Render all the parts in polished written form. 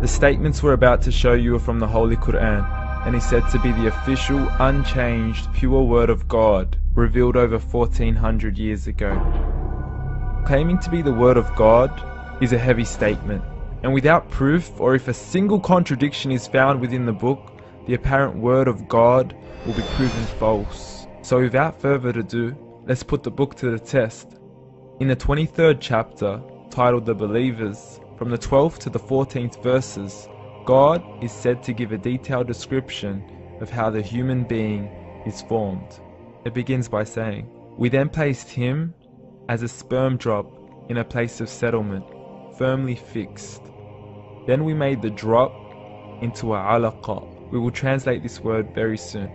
The statements we're about to show you are from the Holy Quran, and is said to be the official, unchanged, pure word of God, revealed over 1400 years ago. Claiming to be the word of God is a heavy statement, and without proof, or if a single contradiction is found within the book, the apparent word of God will be proven false. So without further ado, let's put the book to the test. In the 23rd chapter, titled The Believers, from the 12th to the 14th verses, God is said to give a detailed description of how the human being is formed. It begins by saying, "We then placed him as a sperm drop in a place of settlement, firmly fixed. Then we made the drop into a alaqa." We will translate this word very soon.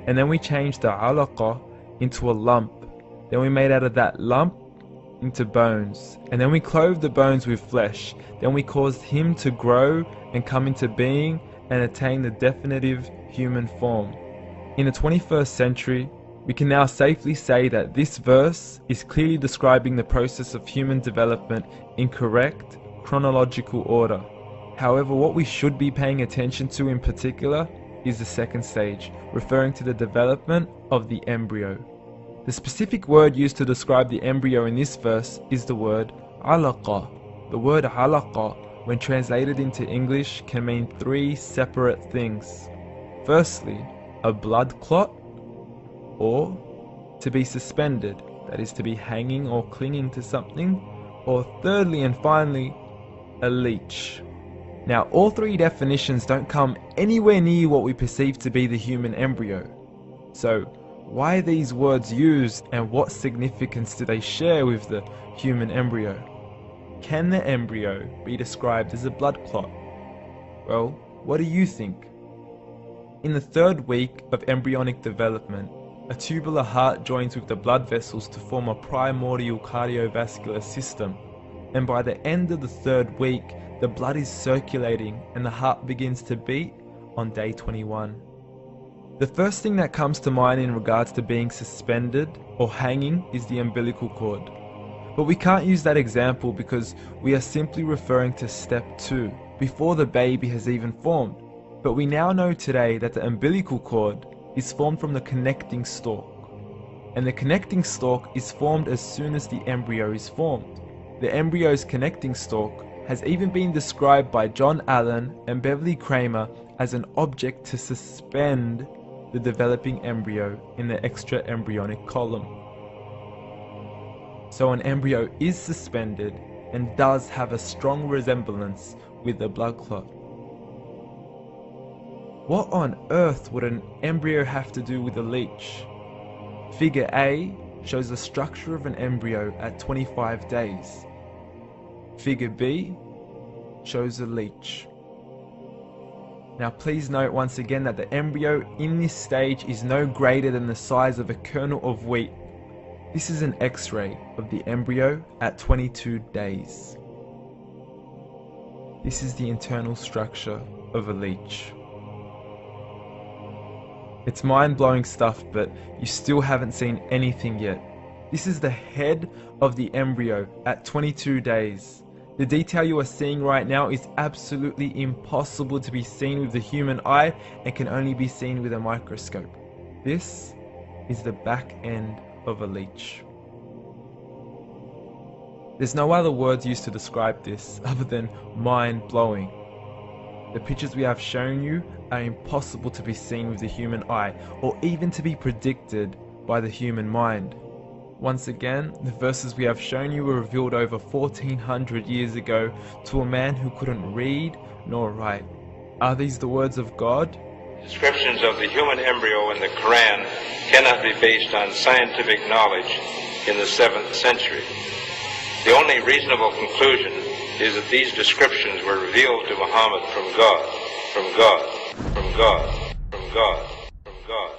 "And then we changed the alaqa into a lump. Then we made out of that lump into bones. And then we clothed the bones with flesh. Then we caused him to grow and come into being and attain the definitive human form." In the 21st century, we can now safely say that this verse is clearly describing the process of human development in correct chronological order. However, what we should be paying attention to in particular is the second stage, referring to the development of the embryo. The specific word used to describe the embryo in this verse is the word alaqa. The word alaqa, when translated into English, can mean three separate things. Firstly, a blood clot, or to be suspended, that is to be hanging or clinging to something, or thirdly and finally, a leech. Now, all three definitions don't come anywhere near what we perceive to be the human embryo. So, why are these words used, and what significance do they share with the human embryo? Can the embryo be described as a blood clot? Well, what do you think? In the third week of embryonic development, a tubular heart joins with the blood vessels to form a primordial cardiovascular system, and by the end of the third week, the blood is circulating and the heart begins to beat on day 21. The first thing that comes to mind in regards to being suspended or hanging is the umbilical cord. But we can't use that example because we are simply referring to step 2, before the baby has even formed. But we now know today that the umbilical cord is formed from the connecting stalk. And the connecting stalk is formed as soon as the embryo is formed. The embryo's connecting stalk has even been described by John Allen and Beverly Kramer as an object to suspend the developing embryo in the extra-embryonic column. So an embryo is suspended and does have a strong resemblance with a blood clot. What on earth would an embryo have to do with a leech? Figure A shows the structure of an embryo at 25 days. Figure B shows a leech. Now please note once again that the embryo in this stage is no greater than the size of a kernel of wheat. This is an X-ray of the embryo at 22 days. This is the internal structure of a leech. It's mind-blowing stuff, but you still haven't seen anything yet. This is the head of the embryo at 22 days. The detail you are seeing right now is absolutely impossible to be seen with the human eye and can only be seen with a microscope. This is the back end of a leech. There's no other words used to describe this other than mind-blowing. The pictures we have shown you are impossible to be seen with the human eye or even to be predicted by the human mind. Once again, the verses we have shown you were revealed over 1400 years ago to a man who couldn't read nor write. Are these the words of God? Descriptions of the human embryo in the Quran cannot be based on scientific knowledge in the 7th century. The only reasonable conclusion is that these descriptions were revealed to Muhammad from God, from God, from God, from God, from God.